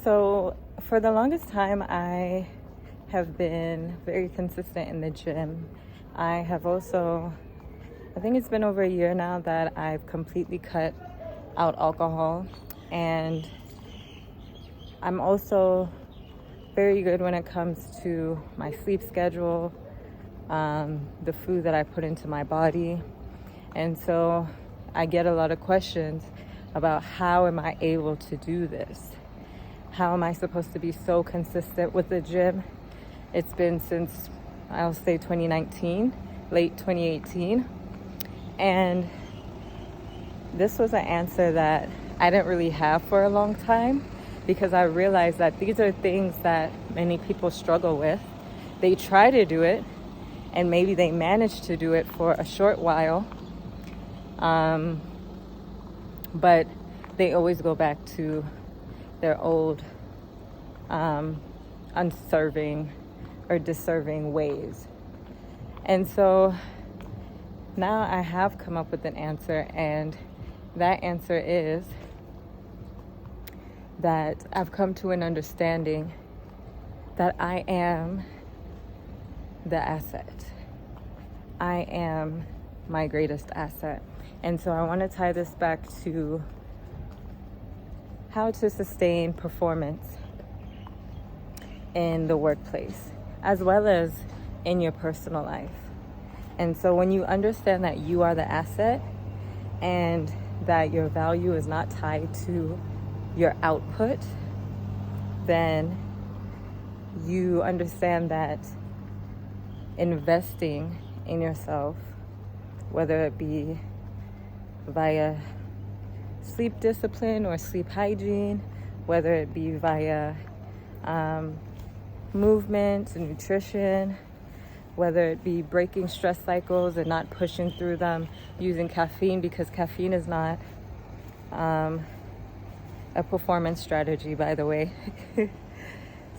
So for the longest time, I have been very consistent in the gym. I think it's been over a year now that I've completely cut out alcohol. And I'm also very good when it comes to my sleep schedule, the food that I put into my body. And so I get a lot of questions about how am I able to do this? How am I supposed to be so consistent with the gym? It's been since, I'll say 2019, late 2018. And this was an answer that I didn't really have for a long time, because I realized that these are things that many people struggle with. They try to do it, and maybe they manage to do it for a short while, but they always go back to their old unserving or deserving ways. And so now I have come up with an answer, and that answer is that I've come to an understanding that I am the asset. I am my greatest asset. And so I want to tie this back to how to sustain performance in the workplace, as well as in your personal life. And so when you understand that you are the asset and that your value is not tied to your output, then you understand that investing in yourself, whether it be via sleep discipline or sleep hygiene, whether it be via movement and nutrition, whether it be breaking stress cycles and not pushing through them using caffeine, because caffeine is not a performance strategy, by the way.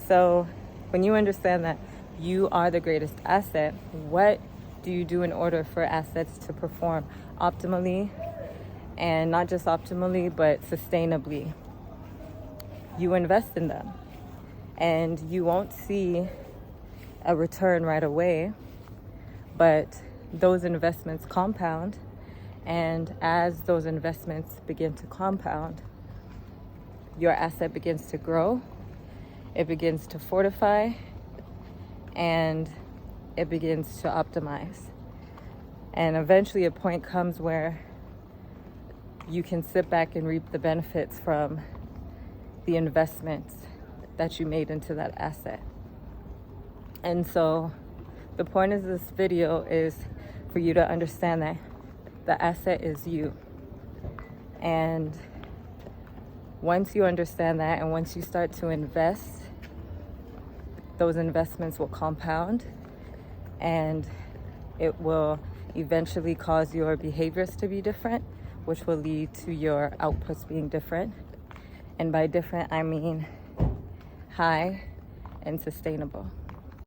So when you understand that you are the greatest asset, what do you do in order for assets to perform optimally? And not just optimally, but sustainably. You invest in them. And you won't see a return right away, but those investments compound. And as those investments begin to compound, your asset begins to grow, it begins to fortify, and it begins to optimize. And eventually a point comes where you can sit back and reap the benefits from the investments that you made into that asset. And so the point of this video is for you to understand that the asset is you. And once you understand that, and once you start to invest, those investments will compound, and it will eventually cause your behaviors to be different, which will lead to your outputs being different. And by different, I mean high and sustainable.